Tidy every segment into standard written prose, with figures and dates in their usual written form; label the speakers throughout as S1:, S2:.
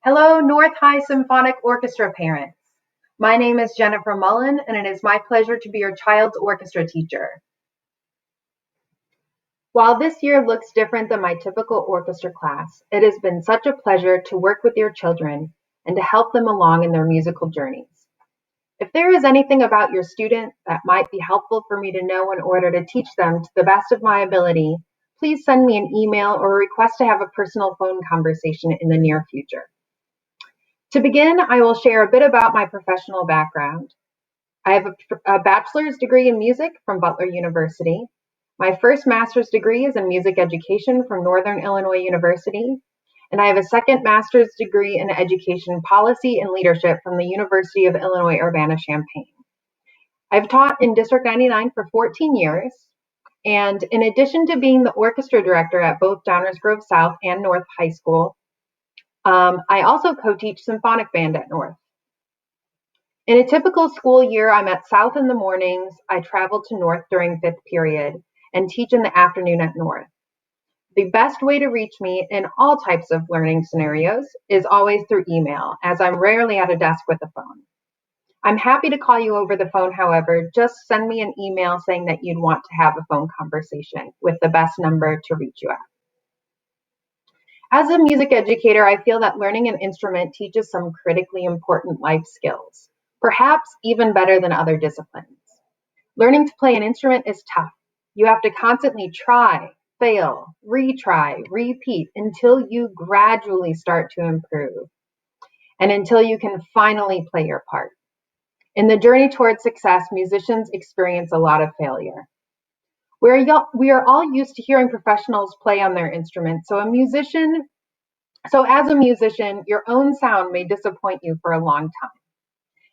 S1: Hello, North High Symphonic Orchestra parents. My name is Jennifer Mullen, and it is my pleasure to be your child's orchestra teacher. While this year looks different than my typical orchestra class, it has been such a pleasure to work with your children and to help them along in their musical journeys. If there is anything about your student that might be helpful for me to know in order to teach them to the best of my ability, please send me an email or a request to have a personal phone conversation in the near future. To begin, I will share a bit about my professional background. I have a bachelor's degree in music from Butler University. My first master's degree is in music education from Northern Illinois University, and I have a second master's degree in education policy and leadership from the University of Illinois Urbana-Champaign. I've taught in District 99 for 14 years, and in addition to being the orchestra director at both Downers Grove South and North High School, I also co-teach symphonic band at North. In a typical school year, I'm at South in the mornings. I travel to North during fifth period and teach in the afternoon at North. The best way to reach me in all types of learning scenarios is always through email, as I'm rarely at a desk with a phone. I'm happy to call you over the phone, however. Just send me an email saying that you'd want to have a phone conversation with the best number to reach you at. As a music educator, I feel that learning an instrument teaches some critically important life skills, perhaps even better than other disciplines. Learning to play an instrument is tough. You have to constantly try, fail, retry, repeat until you gradually start to improve and until you can finally play your part. In the journey towards success, musicians experience a lot of failure. We are all used to hearing professionals play on their instruments, so as a musician, your own sound may disappoint you for a long time.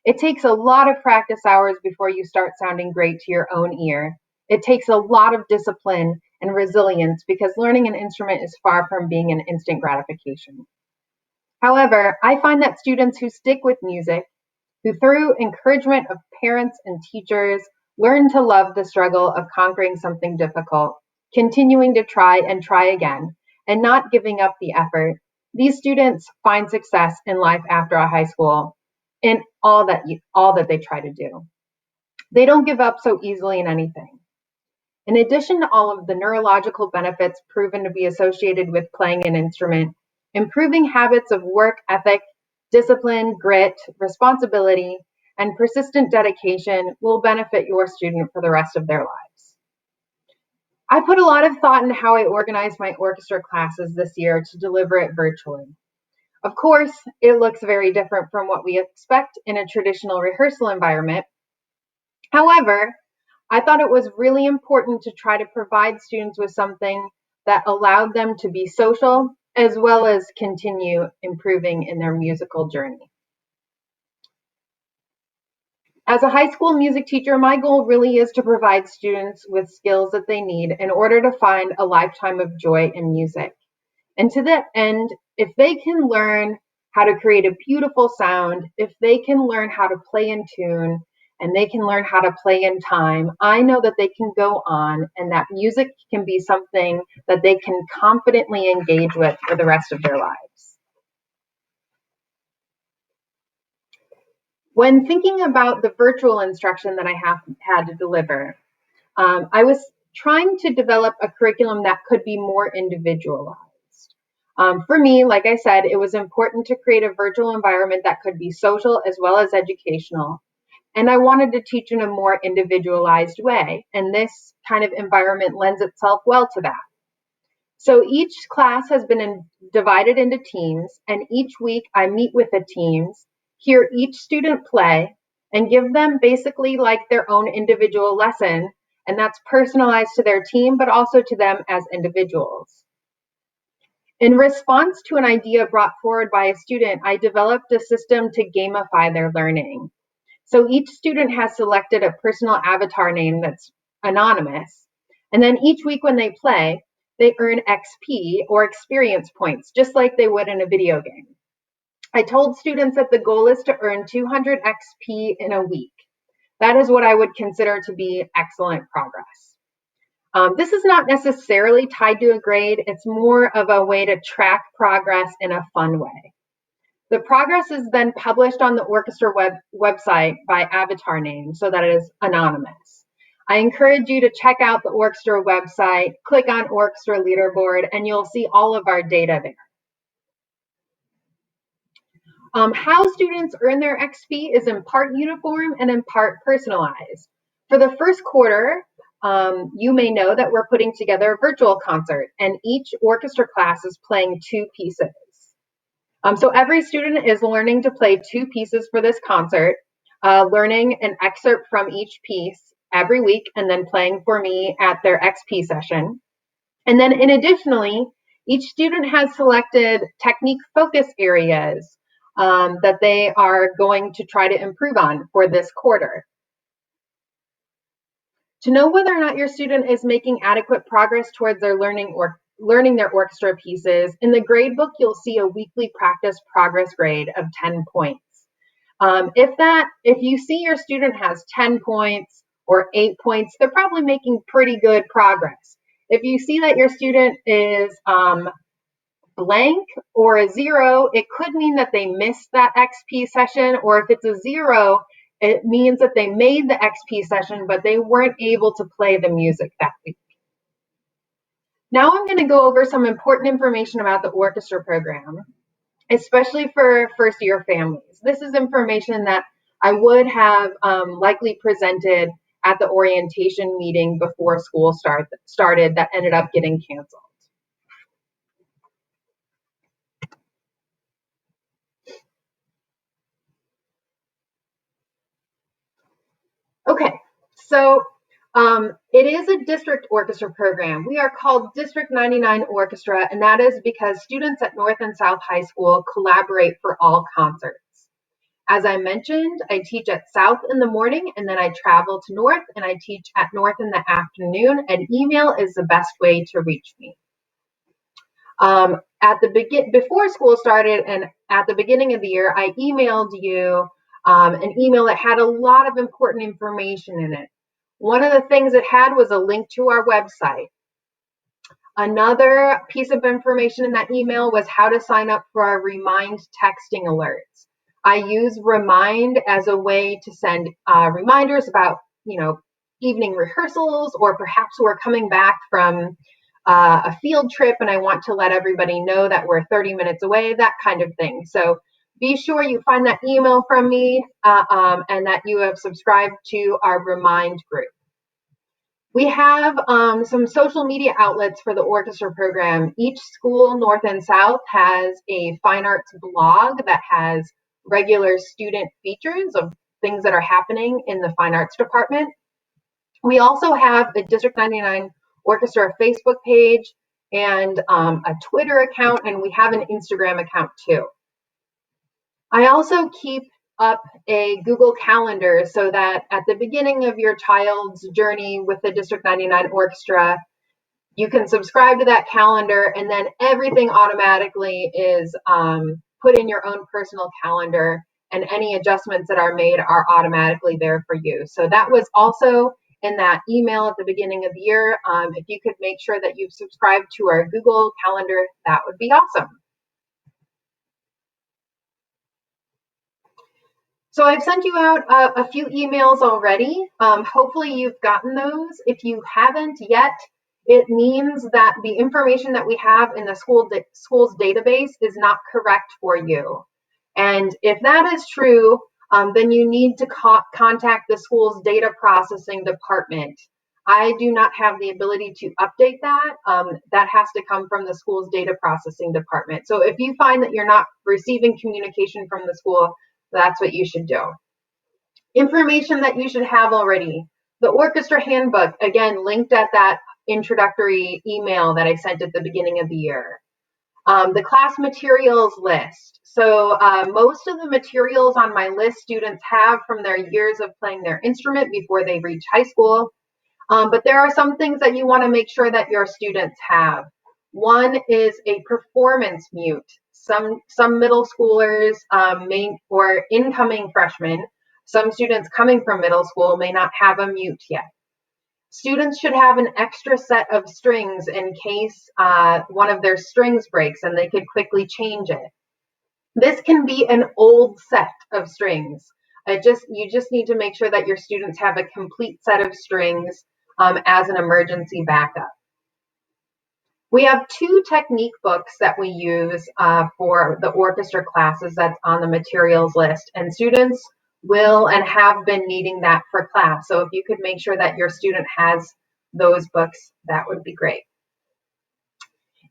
S1: It takes a lot of practice hours before you start sounding great to your own ear. It takes a lot of discipline and resilience because learning an instrument is far from being an instant gratification. However, I find that students who stick with music, who through encouragement of parents and teachers, learn to love the struggle of conquering something difficult, continuing to try and try again, and not giving up the effort, these students find success in life after high school in all that they try to do. They don't give up so easily in anything. In addition to all of the neurological benefits proven to be associated with playing an instrument, improving habits of work ethic, discipline, grit, responsibility, and persistent dedication will benefit your student for the rest of their lives. I put a lot of thought into how I organize my orchestra classes this year to deliver it virtually. Of course, it looks very different from what we expect in a traditional rehearsal environment. However, I thought it was really important to try to provide students with something that allowed them to be social as well as continue improving in their musical journey. As a high school music teacher, my goal really is to provide students with skills that they need in order to find a lifetime of joy in music. And to that end, if they can learn how to create a beautiful sound, if they can learn how to play in tune, and they can learn how to play in time, I know that they can go on and that music can be something that they can confidently engage with for the rest of their lives. When thinking about the virtual instruction that I had to deliver, I was trying to develop a curriculum that could be more individualized. For me, like I said, it was important to create a virtual environment that could be social as well as educational. And I wanted to teach in a more individualized way. And this kind of environment lends itself well to that. So each class has been divided into teams, and each week I meet with the teams, hear each student play, and give them basically like their own individual lesson. And that's personalized to their team, but also to them as individuals. In response to an idea brought forward by a student, I developed a system to gamify their learning. So each student has selected a personal avatar name that's anonymous. And then each week when they play, they earn XP or experience points, just like they would in a video game. I told students that the goal is to earn 200 XP in a week. That is what I would consider to be excellent progress. This is not necessarily tied to a grade. It's more of a way to track progress in a fun way. The progress is then published on the orchestra website by avatar name so that it is anonymous. I encourage you to check out the orchestra website, click on orchestra leaderboard, and you'll see all of our data there. How students earn their XP is in part uniform and in part personalized. For the first quarter, you may know that we're putting together a virtual concert, and each orchestra class is playing 2 pieces. So every student is learning to play 2 pieces for this concert, learning an excerpt from each piece every week, and then playing for me at their XP session. And then additionally, each student has selected technique focus areas that they are going to try to improve on for this quarter. To know whether or not your student is making adequate progress towards their learning their orchestra pieces, in the grade book, you'll see a weekly practice progress grade of 10 points. If you see your student has 10 points or 8 points, they're probably making pretty good progress. If you see that your student is blank or a 0, it could mean that they missed that XP session, or if it's a 0, it means that they made the XP session, but they weren't able to play the music that week. Now I'm going to go over some important information about the orchestra program, especially for first-year families. This is information that I would have likely presented at the orientation meeting before school started that ended up getting canceled. Okay, so it is a district orchestra program. We are called District 99 Orchestra, and that is because students at North and South High School collaborate for all concerts. As I mentioned, I teach at South in the morning, and then I travel to North, and I teach at North in the afternoon, and email is the best way to reach me. Before school started and at the beginning of the year, I emailed you an email that had a lot of important information in it. One of the things it had was a link to our website. Another piece of information in that email was how to sign up for our Remind texting alerts. I use Remind as a way to send reminders about, evening rehearsals, or perhaps we're coming back from a field trip and I want to let everybody know that we're 30 minutes away, that kind of thing. So be sure you find that email from me and that you have subscribed to our Remind group. We have some social media outlets for the orchestra program. Each school, North and South, has a fine arts blog that has regular student features of things that are happening in the fine arts department. We also have a District 99 Orchestra Facebook page and a Twitter account, and we have an Instagram account too. I also keep up a Google Calendar so that at the beginning of your child's journey with the District 99 Orchestra, you can subscribe to that calendar, and then everything automatically is put in your own personal calendar, and any adjustments that are made are automatically there for you. So that was also in that email at the beginning of the year. If you could make sure that you've subscribed to our Google Calendar, that would be awesome. So I've sent you out a few emails already. Hopefully you've gotten those. If you haven't yet, it means that the information that we have in the school's database is not correct for you. And if that is true, then you need to contact the school's data processing department. I do not have the ability to update that. That has to come from the school's data processing department. So if you find that you're not receiving communication from the school, that's what you should do. Information that you should have already. The orchestra handbook, again, linked at that introductory email that I sent at the beginning of the year. The class materials list. So most of the materials on my list students have from their years of playing their instrument before they reach high school. But there are some things that you want to make sure that your students have. One is a performance mute. Some middle schoolers or incoming freshmen, some students coming from middle school may not have a mute yet. Students should have an extra set of strings in case one of their strings breaks and they could quickly change it. This can be an old set of strings. You just need to make sure that your students have a complete set of strings as an emergency backup. We have 2 technique books that we use for the orchestra classes that's on the materials list, and students will and have been needing that for class. So if you could make sure that your student has those books, that would be great.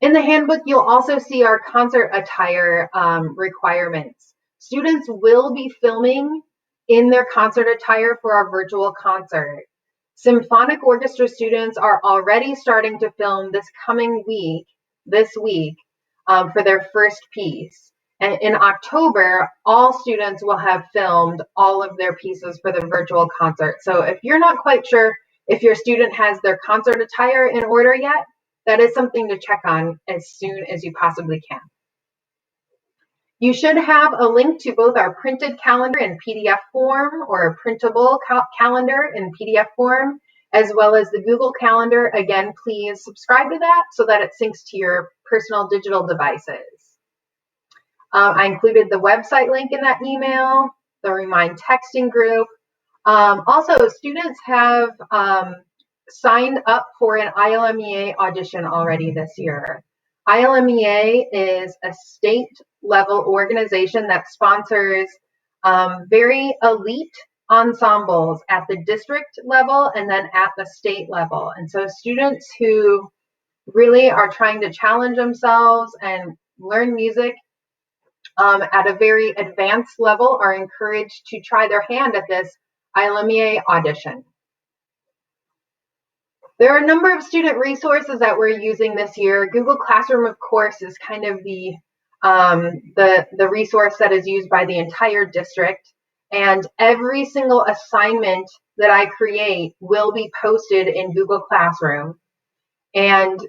S1: In the handbook, you'll also see our concert attire requirements. Students will be filming in their concert attire for our virtual concert. Symphonic orchestra students are already starting to film this week, for their first piece. And in October, all students will have filmed all of their pieces for the virtual concert. So if you're not quite sure if your student has their concert attire in order yet, that is something to check on as soon as you possibly can. You should have a link to both our printed calendar in PDF form or a printable calendar in PDF form, as well as the Google Calendar. Again, please subscribe to that so that it syncs to your personal digital devices. I included the website link in that email, the Remind texting group. Also, students have signed up for an ILMEA audition already this year. ILMEA is a state-level organization that sponsors very elite ensembles at the district level and then at the state level. And so students who really are trying to challenge themselves and learn music at a very advanced level are encouraged to try their hand at this ILMEA audition. There are a number of student resources that we're using this year. Google Classroom, of course, is kind of the resource that is used by the entire district. And every single assignment that I create will be posted in Google Classroom. And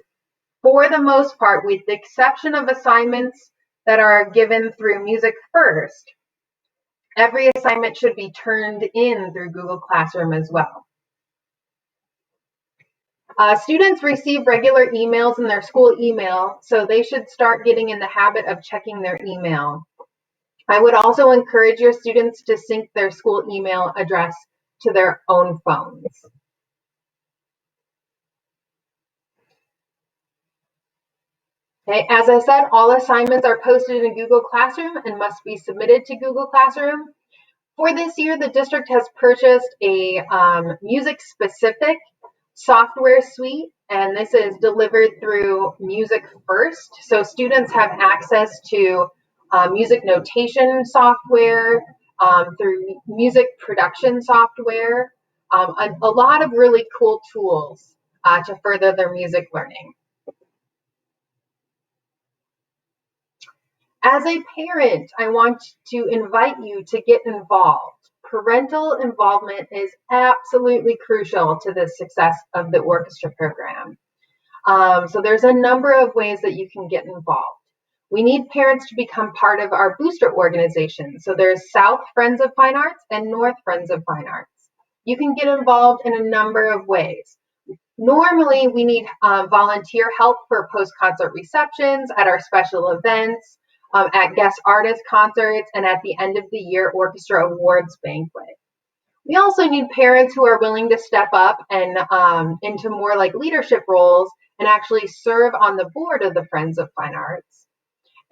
S1: for the most part, with the exception of assignments that are given through Music First, every assignment should be turned in through Google Classroom as well. Students receive regular emails in their school email, so they should start getting in the habit of checking their email. I would also encourage your students to sync their school email address to their own phones. Okay, as I said, all assignments are posted in Google Classroom and must be submitted to Google Classroom. For this year, the district has purchased a music-specific software suite, and this is delivered through Music First. So students have access to music notation software, through music production software, a lot of really cool tools to further their music learning. As a parent, I want to invite you to get involved. Parental involvement is absolutely crucial to the success of the orchestra program. So there's a number of ways that you can get involved. We need parents to become part of our booster organization. So there's South Friends of Fine Arts and North Friends of Fine Arts. You can get involved in a number of ways. Normally, we need volunteer help for post-concert receptions, at our special events, at guest artist concerts, and at the end of the year orchestra awards banquet. We also need parents who are willing to step up and into more like leadership roles and actually serve on the board of the Friends of Fine Arts.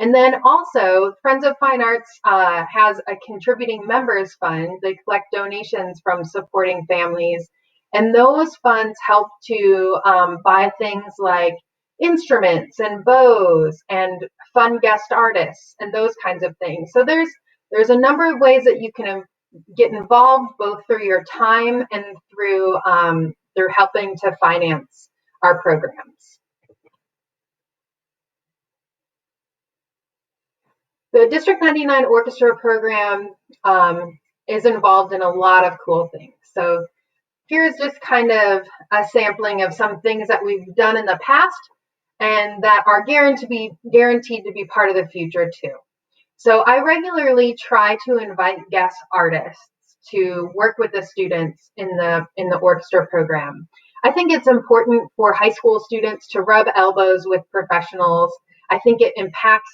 S1: And then also, Friends of Fine Arts has a contributing members fund. They collect donations from supporting families, and those funds help to buy things like instruments and bows and fun guest artists and those kinds of things. So there's a number of ways that you can get involved, both through your time and through helping to finance our programs. The District 99 Orchestra program is involved in a lot of cool things. So here's just kind of a sampling of some things that we've done in the past and that are guaranteed to be part of the future too. So I regularly try to invite guest artists to work with the students in the orchestra program. I think it's important for high school students to rub elbows with professionals. I think it impacts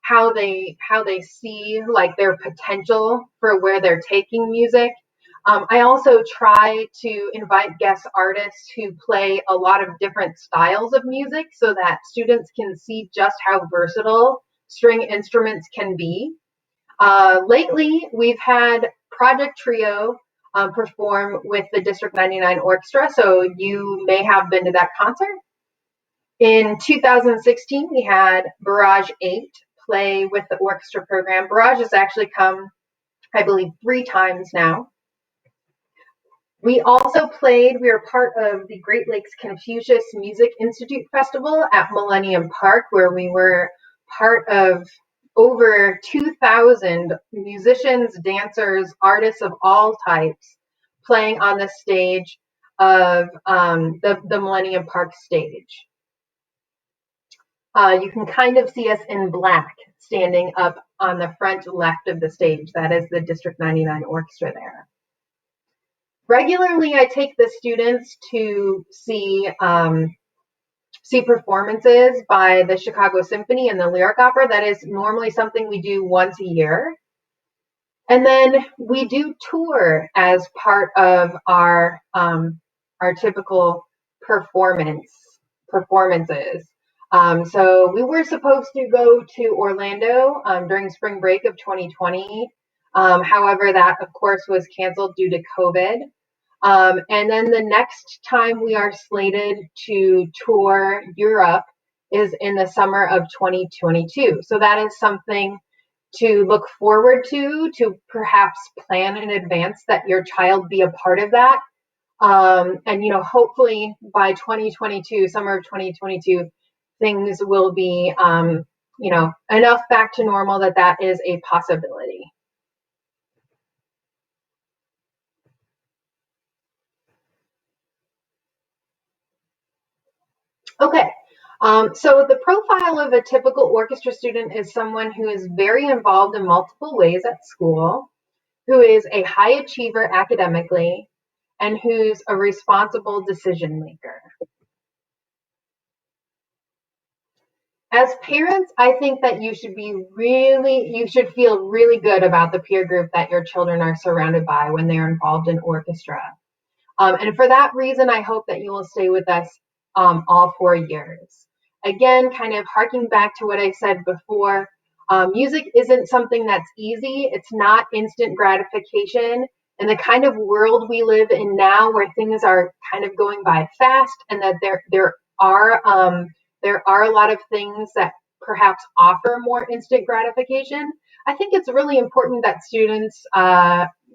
S1: how they see like their potential for where they're taking music. I also try to invite guest artists who play a lot of different styles of music so that students can see just how versatile string instruments can be. Lately, we've had Project Trio perform with the District 99 Orchestra, so you may have been to that concert. In 2016, we had Barrage 8 play with the orchestra program. Barrage has actually come, I believe, 3 times now. We also played, we were part of the Great Lakes Confucius Music Institute Festival at Millennium Park, where we were part of over 2,000 musicians, dancers, artists of all types playing on the stage of the Millennium Park stage. You can kind of see us in black standing up on the front left of the stage. That is the District 99 Orchestra there. Regularly, I take the students to see performances by the Chicago Symphony and the Lyric Opera. That is normally something we do once a year. And then we do tour as part of our typical performances. So we were supposed to go to Orlando during spring break of 2020. However, that of course was canceled due to COVID. And then the next time we are slated to tour Europe is in the summer of 2022. So that is something to look forward to perhaps plan in advance that your child be a part of that. And, you know, hopefully by 2022, summer of 2022, things will be, you know, enough back to normal that is a possibility. Okay, so the profile of a typical orchestra student is someone who is very involved in multiple ways at school, who is a high achiever academically, and who's a responsible decision maker. As parents, I think that you should feel really good about the peer group that your children are surrounded by when they're involved in orchestra. And for that reason, I hope that you will stay with us all 4 years. Again, kind of harking back to what I said before, music isn't something that's easy. It's not instant gratification. And the kind of world we live in now where things are kind of going by fast and that there are a lot of things that perhaps offer more instant gratification, I think it's really important that students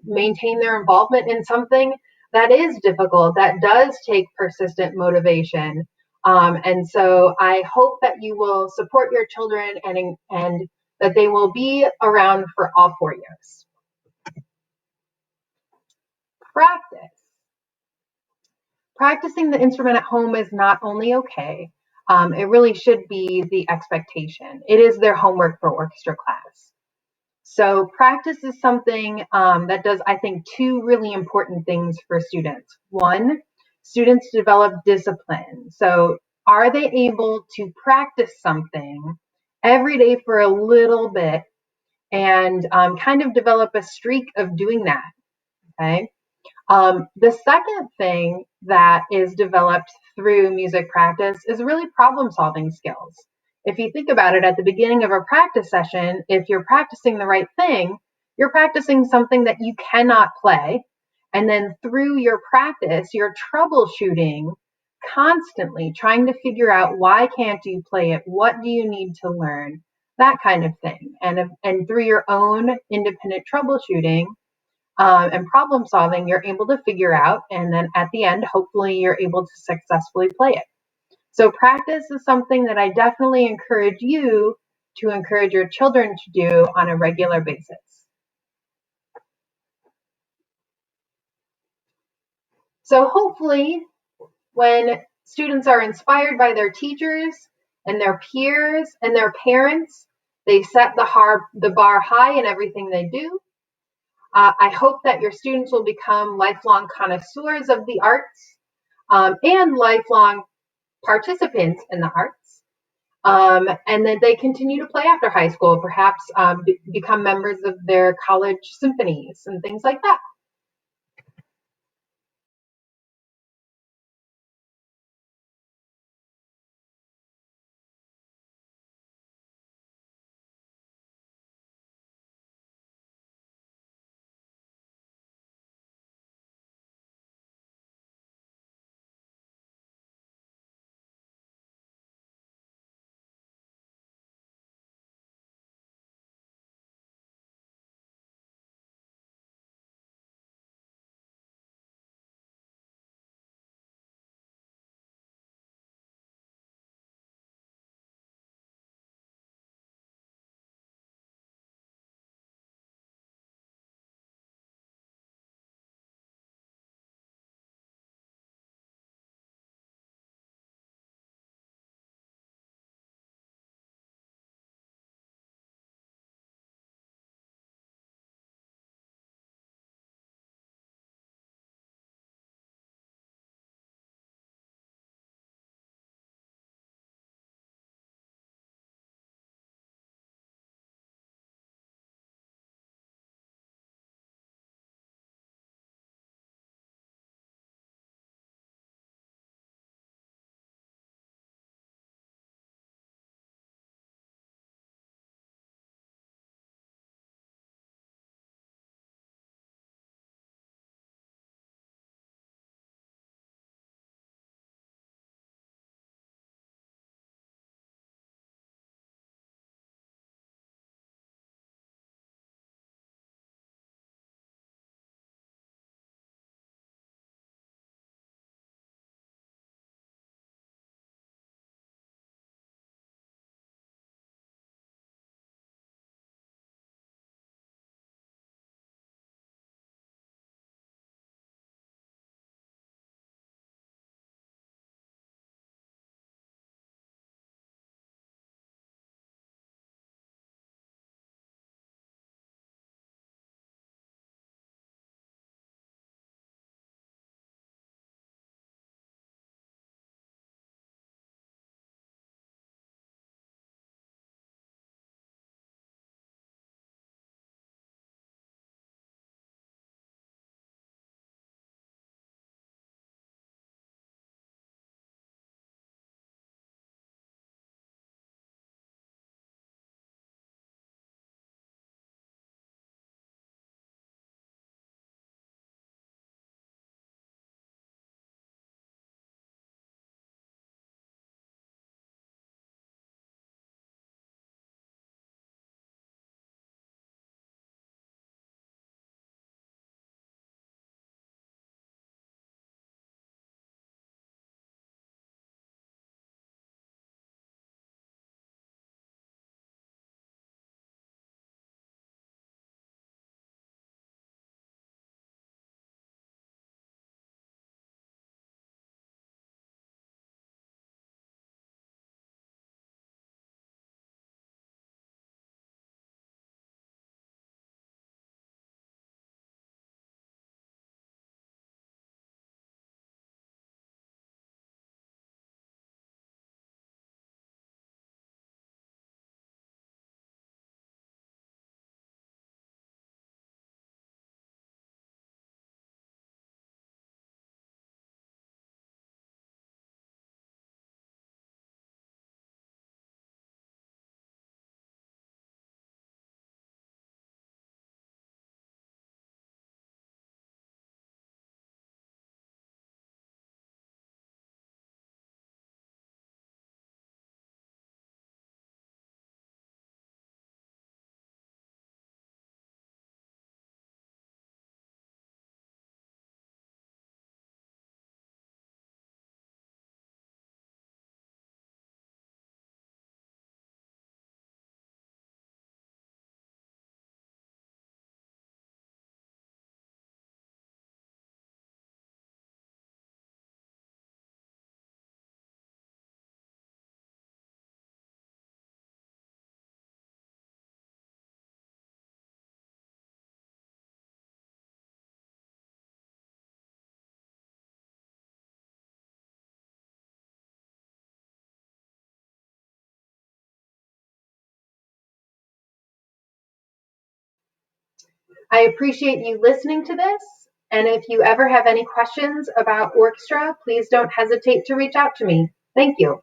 S1: maintain their involvement in something that is difficult, that does take persistent motivation. And so I hope that you will support your children and that they will be around for all 4 years. Practice. Practicing the instrument at home is not only okay, it really should be the expectation. It is their homework for orchestra class. So practice is something that does, I think, 2 really important things for students. One, students develop discipline. So are they able to practice something every day for a little bit and kind of develop a streak of doing that, okay? The second thing that is developed through music practice is really problem-solving skills. If you think about it, at the beginning of a practice session, if you're practicing the right thing, you're practicing something that you cannot play. And then through your practice, you're troubleshooting constantly, trying to figure out why can't you play it? What do you need to learn? That kind of thing. And through your own independent troubleshooting, and problem solving, you're able to figure out, and then at the end, hopefully you're able to successfully play it. So practice is something that I definitely encourage you to encourage your children to do on a regular basis. So hopefully when students are inspired by their teachers and their peers and their parents, they set the bar high in everything they do. I hope that your students will become lifelong connoisseurs of the arts and lifelong participants in the arts. And then they continue to play after high school, perhaps become members of their college symphonies and things like that. I appreciate you listening to this, and if you ever have any questions about orchestra, please don't hesitate to reach out to me. Thank you.